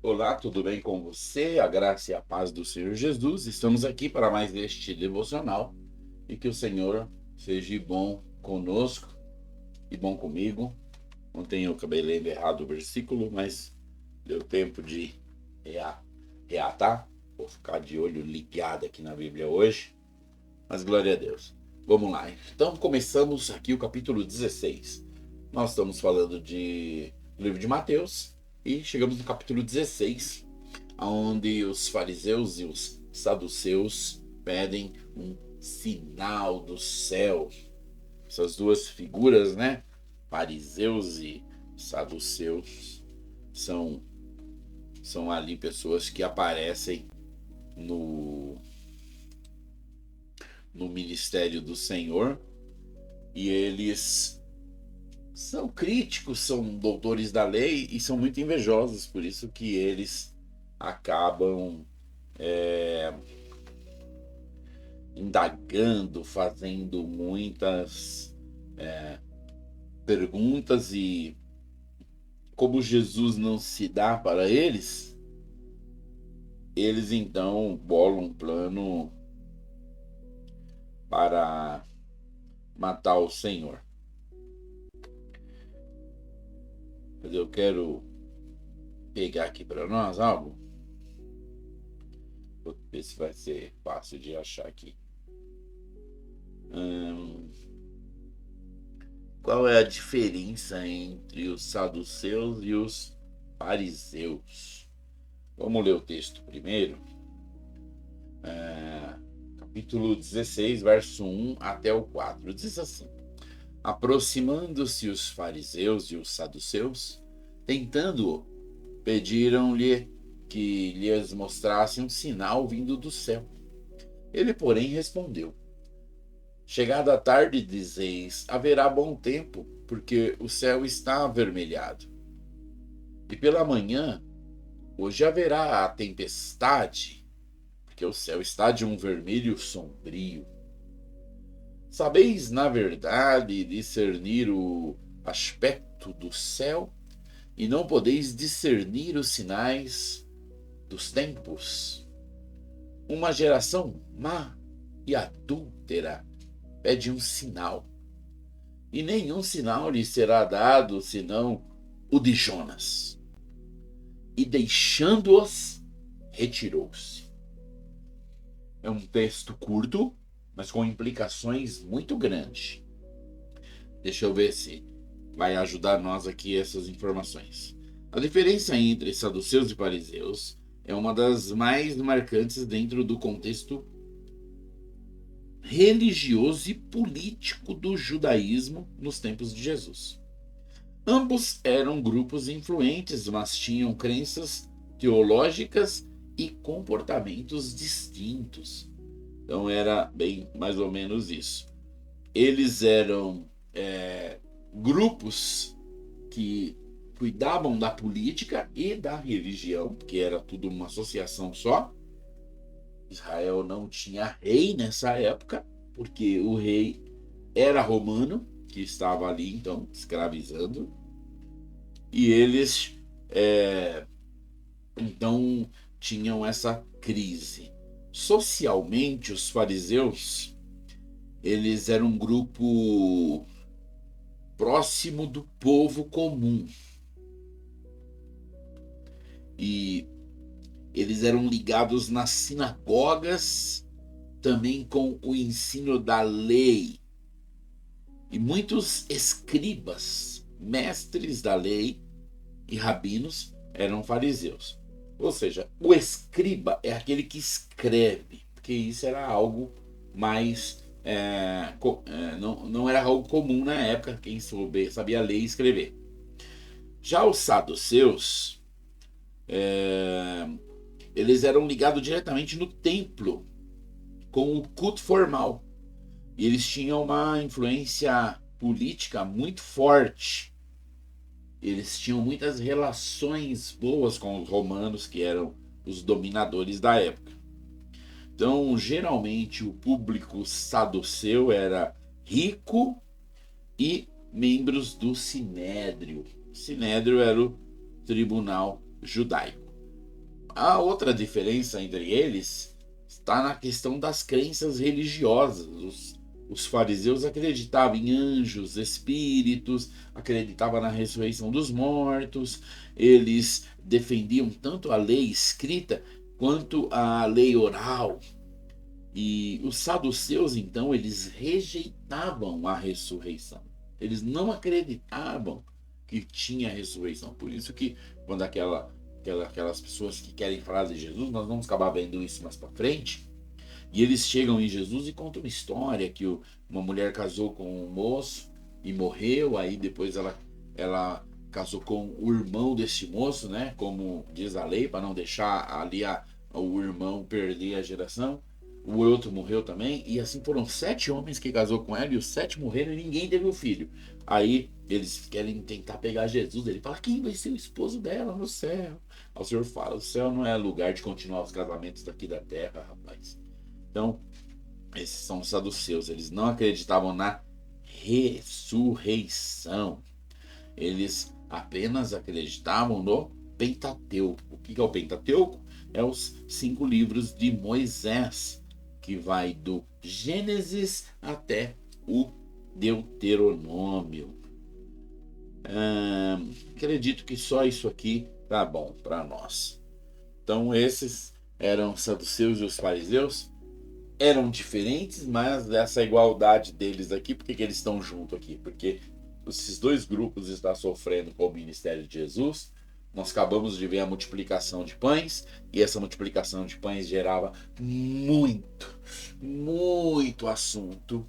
Olá, tudo bem com você? A graça e a paz do Senhor Jesus. Estamos aqui para mais este devocional e que o Senhor seja bom conosco e bom comigo. Ontem eu acabei lendo errado o versículo, mas deu tempo de reatar. Vou ficar de olho ligado aqui na Bíblia hoje, mas glória a Deus. Vamos lá. Então começamos aqui o capítulo 16. Nós estamos falando do livro de Mateus e chegamos no capítulo 16, onde os fariseus e os saduceus pedem um sinal do céu. Essas duas figuras, né? Fariseus e saduceus são, são ali pessoas que aparecem no, no ministério do Senhor, e eles são críticos, são doutores da lei e são muito invejosos, por isso que eles acabam indagando, fazendo muitas perguntas, e como Jesus não se dá para eles, eles então bolam um plano para matar o Senhor. Mas eu quero pegar aqui para nós algo. Vou ver se vai ser fácil de achar aqui. Qual é a diferença entre os saduceus e os fariseus? Vamos ler o texto primeiro. Capítulo 16, verso 1 até o 4. Diz assim: Aproximando-se os fariseus e os saduceus, tentando-o, pediram-lhe que lhes mostrasse um sinal vindo do céu. Ele, porém, respondeu: Chegada a tarde, dizeis, haverá bom tempo, porque o céu está avermelhado. E pela manhã, hoje haverá a tempestade, porque o céu está de um vermelho sombrio. Sabeis, na verdade, discernir o aspecto do céu, e não podeis discernir os sinais dos tempos. Uma geração má e adúltera pede um sinal, e nenhum sinal lhe será dado senão o de Jonas. E deixando-os, retirou-se. É um texto curto, mas com implicações muito grandes. Deixa eu ver se vai ajudar nós aqui essas informações. A diferença entre saduceus e fariseus é uma das mais marcantes dentro do contexto religioso e político do judaísmo nos tempos de Jesus. Ambos eram grupos influentes, mas tinham crenças teológicas e comportamentos distintos. Então era bem mais ou menos isso. Eles eram grupos que cuidavam da política e da religião, que era tudo uma associação só. Israel não tinha rei nessa época, porque o rei era romano, que estava ali então escravizando, e eles então tinham essa crise. Socialmente, os fariseus, eles eram um grupo próximo do povo comum, e eles eram ligados nas sinagogas, também com o ensino da lei. E muitos escribas, mestres da lei e rabinos eram fariseus. Ou seja, o escriba é aquele que escreve, porque isso era algo mais. Não era algo comum na época, quem sabia ler e escrever. Já os saduceus, eles eram ligados diretamente no templo, com o culto formal. E eles tinham uma influência política muito forte. Eles tinham muitas relações boas com os romanos, que eram os dominadores da época. Então, geralmente, o público saduceu era rico e membros do Sinédrio. O Sinédrio era o tribunal judaico. A outra diferença entre eles está na questão das crenças religiosas. Os fariseus acreditavam em anjos, espíritos, acreditavam na ressurreição dos mortos, eles defendiam tanto a lei escrita quanto a lei oral. E os saduceus, então, eles rejeitavam a ressurreição. Eles não acreditavam que tinha ressurreição. Por isso que quando aquelas pessoas que querem falar de Jesus, nós vamos acabar vendo isso mais para frente, e eles chegam em Jesus e contam uma história que uma mulher casou com um moço e morreu, aí depois ela casou com o irmão desse moço, né? Como diz a lei, para não deixar ali o irmão perder a geração. O outro morreu também, e assim foram 7 homens que casou com ela, e os 7 morreram e ninguém teve o filho. Aí eles querem tentar pegar Jesus, ele fala, quem vai ser o esposo dela no céu? Aí o Senhor fala, o céu não é lugar de continuar os casamentos daqui da terra, rapaz. Então, esses são os saduceus, eles não acreditavam na ressurreição. Eles apenas acreditavam no Pentateuco. O que é o Pentateuco? É os 5 livros de Moisés, que vai do Gênesis até o Deuteronômio. Acredito que só isso aqui tá bom para nós. Então esses eram os saduceus e os fariseus. Eram diferentes, mas essa igualdade deles aqui, por que eles estão juntos aqui? Porque esses 2 grupos estão sofrendo com o ministério de Jesus. Nós acabamos de ver a multiplicação de pães, e essa multiplicação de pães gerava muito assunto.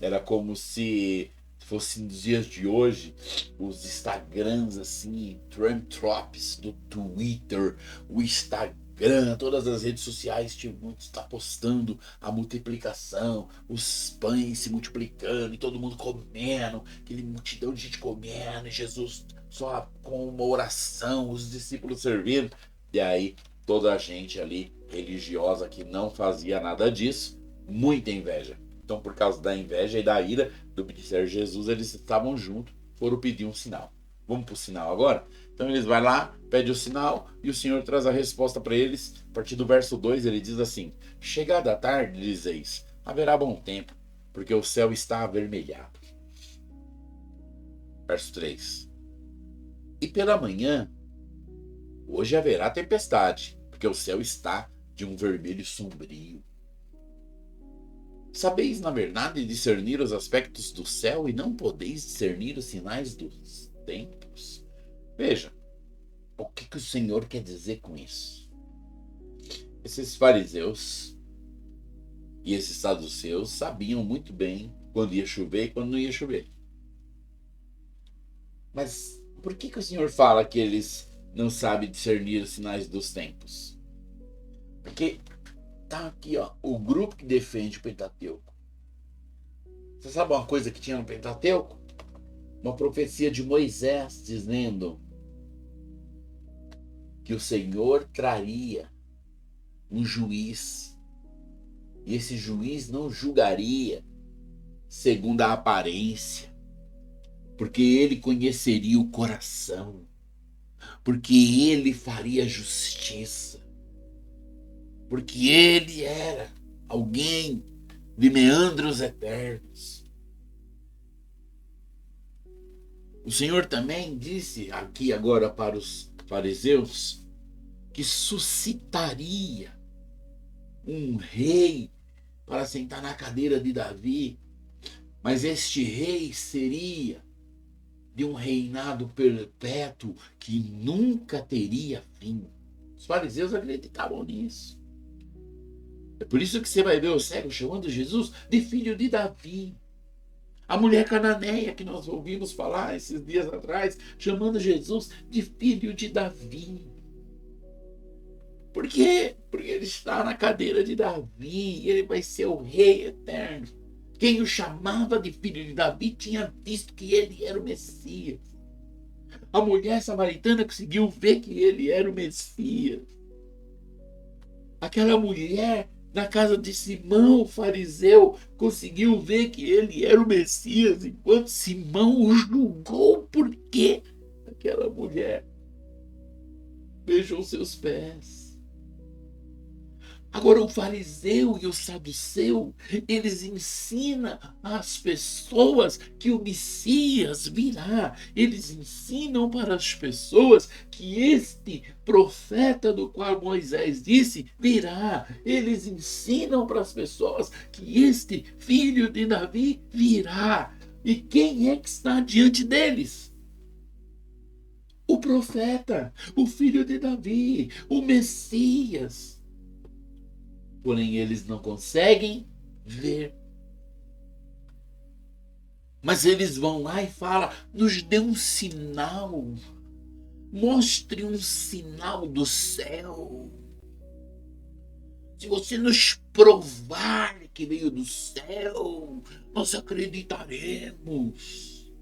Era como se fosse nos dias de hoje, os Instagrams assim, trend topics do Twitter, o Instagram, todas as redes sociais está postando a multiplicação, os pães se multiplicando e todo mundo comendo, aquele multidão de gente comendo, e Jesus só com uma oração, os discípulos servindo. E aí toda a gente ali religiosa que não fazia nada disso, muita inveja. Então, por causa da inveja e da ira do ministério de Jesus, eles estavam juntos, foram pedir um sinal. Vamos para o sinal agora? Então eles vão lá, pedem o sinal, e o Senhor traz a resposta para eles. A partir do verso 2 ele diz assim: chegada a tarde, dizeis, haverá bom tempo, porque o céu está avermelhado. Verso 3: e pela manhã, hoje haverá tempestade, porque o céu está de um vermelho sombrio. Sabeis, na verdade, discernir os aspectos do céu e não podeis discernir os sinais dos tempos? Veja, o que o Senhor quer dizer com isso? Esses fariseus e esses saduceus sabiam muito bem quando ia chover e quando não ia chover. Mas por que o Senhor fala que eles não sabem discernir os sinais dos tempos? Porque tá aqui, ó, o grupo que defende o Pentateuco. Você sabe uma coisa que tinha no Pentateuco? Uma profecia de Moisés dizendo que o Senhor traria um juiz, e esse juiz não julgaria segundo a aparência, porque ele conheceria o coração, porque ele faria justiça, porque ele era alguém de meandros eternos. O Senhor também disse aqui agora para os fariseus que suscitaria um rei para sentar na cadeira de Davi, mas este rei seria de um reinado perpétuo que nunca teria fim. Os fariseus acreditavam nisso. É por isso que você vai ver o cego chamando Jesus de filho de Davi. A mulher cananeia que nós ouvimos falar esses dias atrás, chamando Jesus de filho de Davi. Por quê? Porque ele está na cadeira de Davi e ele vai ser o rei eterno. Quem o chamava de filho de Davi tinha visto que ele era o Messias. A mulher samaritana conseguiu ver que ele era o Messias. Aquela mulher na casa de Simão, o fariseu, conseguiu ver que ele era o Messias, enquanto Simão o julgou porque aquela mulher beijou seus pés. Agora, o fariseu e o saduceu, eles ensinam às pessoas que o Messias virá. Eles ensinam para as pessoas que este profeta do qual Moisés disse virá. Eles ensinam para as pessoas que este filho de Davi virá. E quem é que está diante deles? O profeta, o filho de Davi, o Messias. Porém, eles não conseguem ver. Mas eles vão lá e falam: nos dê um sinal. Mostre um sinal do céu. Se você nos provar que veio do céu, nós acreditaremos.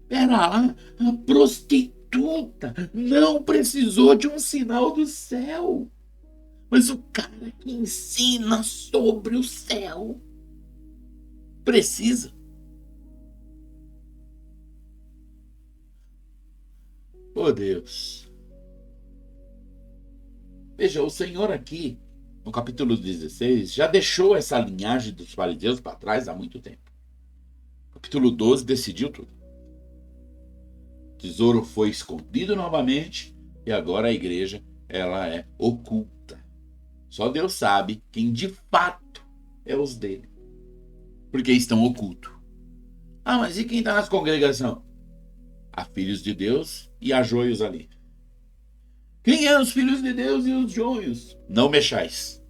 Pera lá, a prostituta não precisou de um sinal do céu. Mas o cara que ensina sobre o céu precisa. Oh Deus. Veja, o Senhor aqui, no capítulo 16, já deixou essa linhagem dos fariseus para trás há muito tempo. Capítulo 12 decidiu tudo. O tesouro foi escondido novamente e agora a igreja ela é oculta. Só Deus sabe quem de fato é os dele. Porque estão ocultos. Ah, mas e quem está nas congregações? Há filhos de Deus e há joios ali. Quem é os filhos de Deus e os joios? Não mexais.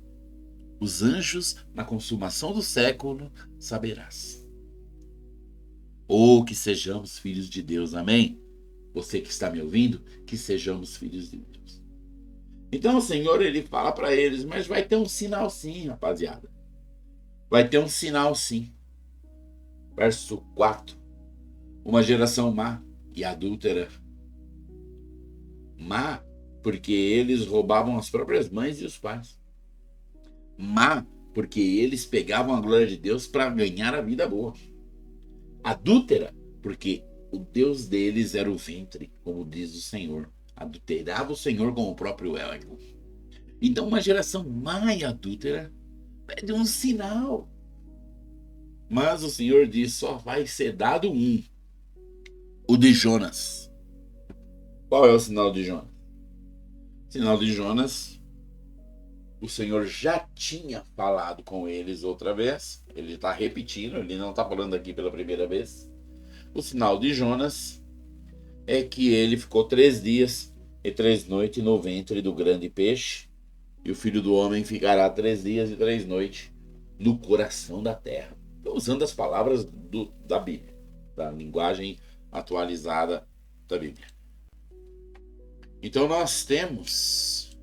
Os anjos, na consumação do século, saberás. Ou que sejamos filhos de Deus, amém? Você que está me ouvindo, que sejamos filhos de Deus. Então o Senhor, ele fala para eles, mas vai ter um sinal sim, rapaziada. Vai ter um sinal sim. Verso 4. Uma geração má e adúltera. Má, porque eles roubavam as próprias mães e os pais. Má, porque eles pegavam a glória de Deus para ganhar a vida boa. Adúltera, porque o Deus deles era o ventre, como diz o Senhor. Adulterava o Senhor com o próprio ego. Então uma geração má e adúltera pede um sinal. Mas o Senhor diz, só vai ser dado um. O de Jonas. Qual é o sinal de Jonas? O sinal de Jonas, o Senhor já tinha falado com eles outra vez. Ele está repetindo, ele não está falando aqui pela primeira vez. O sinal de Jonas é que ele ficou 3 dias e 3 noites no ventre do grande peixe. E o Filho do Homem ficará 3 dias e 3 noites no coração da terra. Estou usando as palavras da Bíblia, da linguagem atualizada da Bíblia. Então nós temos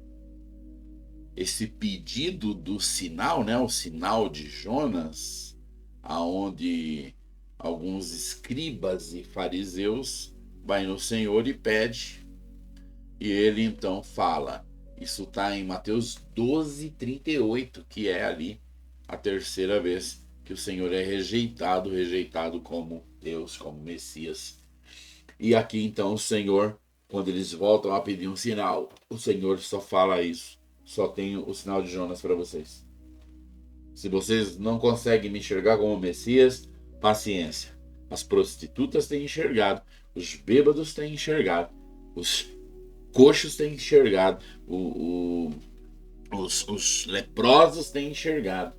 esse pedido do sinal, né? O sinal de Jonas, aonde alguns escribas e fariseus vai no Senhor e pede, e ele então fala. Isso está em Mateus 12:38, que é ali a terceira vez que o Senhor é rejeitado como Deus, como Messias. E aqui então o Senhor, quando eles voltam a pedir um sinal, o Senhor só fala isso. Só tenho o sinal de Jonas para vocês. Se vocês não conseguem me enxergar como Messias, paciência. As prostitutas têm enxergado, os bêbados têm enxergado, os coxos têm enxergado, os leprosos têm enxergado.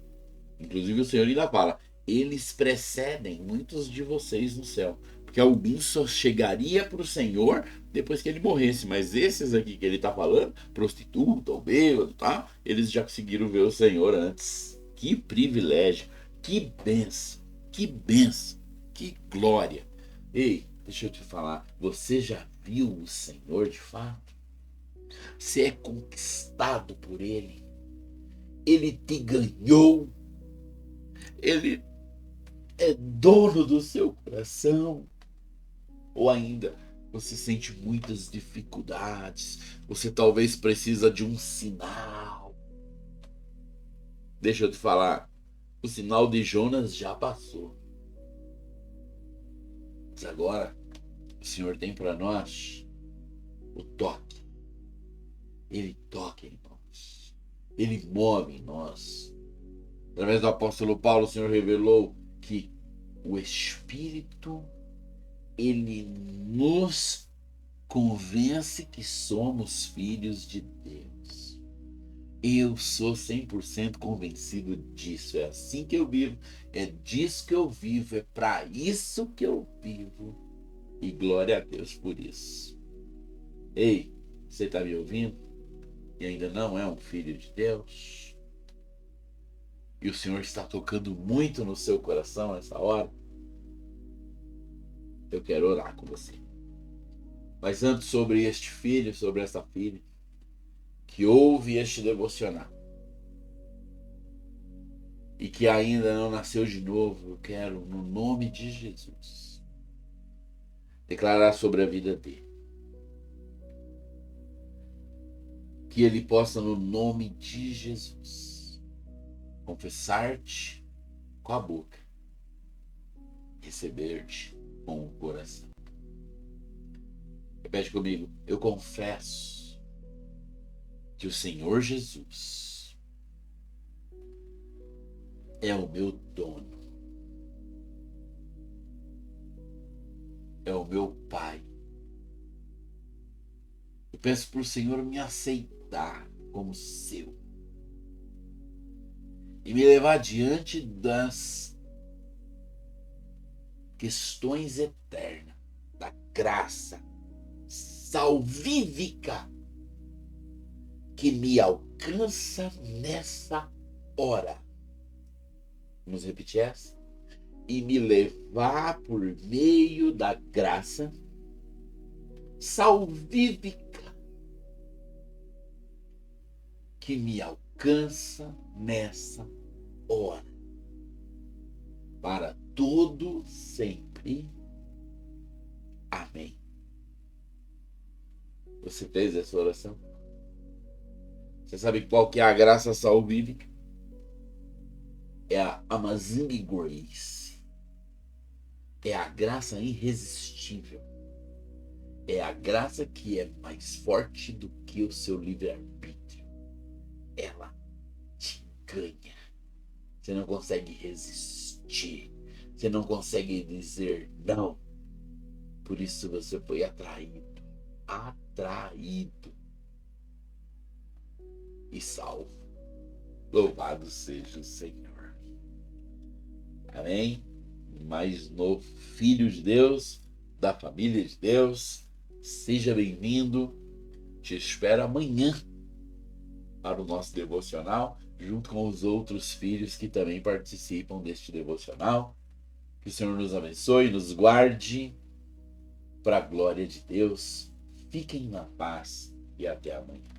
Inclusive o Senhor ainda fala, eles precedem muitos de vocês no céu. Porque alguns só chegaria para o Senhor depois que ele morresse. Mas esses aqui que ele está falando, prostituta ou bêbado, tá? Eles já conseguiram ver o Senhor antes. Que privilégio, que benção, que glória. Ei, deixa eu te falar, você já viu o Senhor de fato? Você é conquistado por Ele. Ele te ganhou. Ele é dono do seu coração. Ou ainda, você sente muitas dificuldades. Você talvez precisa de um sinal. Deixa eu te falar. O sinal de Jonas já passou. Mas agora, o Senhor tem para nós o toque. Ele toca em nós. Ele move em nós. Através do apóstolo Paulo, o Senhor revelou que o Espírito, ele nos convence que somos filhos de Deus. Eu sou 100% convencido disso. É assim que eu vivo, é disso que eu vivo, é para isso que eu vivo. E glória a Deus por isso. Ei, você está me ouvindo? E ainda não é um filho de Deus? E o Senhor está tocando muito no seu coração nessa hora? Eu quero orar com você. Mas antes, sobre este filho, sobre essa filha, que ouve este devocional e que ainda não nasceu de novo, eu quero, no nome de Jesus, declarar sobre a vida dele. Que ele possa, no nome de Jesus, confessar-te com a boca, receber-te com o coração. Repete comigo: eu confesso que o Senhor Jesus é o meu dono, é o meu Pai. Eu peço para o Senhor me aceitar como seu e me levar adiante das questões eternas, da graça salvífica que me alcança nessa hora. Vamos repetir essa? E me levar por meio da graça salvífica que me alcança nessa hora, para todo sempre. Amém. Você fez essa oração? Você sabe qual que é a graça salvífica? É a Amazing Grace. É a graça irresistível. É a graça que é mais forte do que o seu livre-arbítrio. Ela te ganha. Você não consegue resistir. Você não consegue dizer não. Por isso você foi atraído. E salvo. Louvado seja o Senhor. Amém? Mais novo filho de Deus, da família de Deus. Seja bem-vindo. Te espero amanhã para o nosso devocional, junto com os outros filhos que também participam deste devocional. Que o Senhor nos abençoe, nos guarde, para a glória de Deus. Fiquem na paz e até amanhã.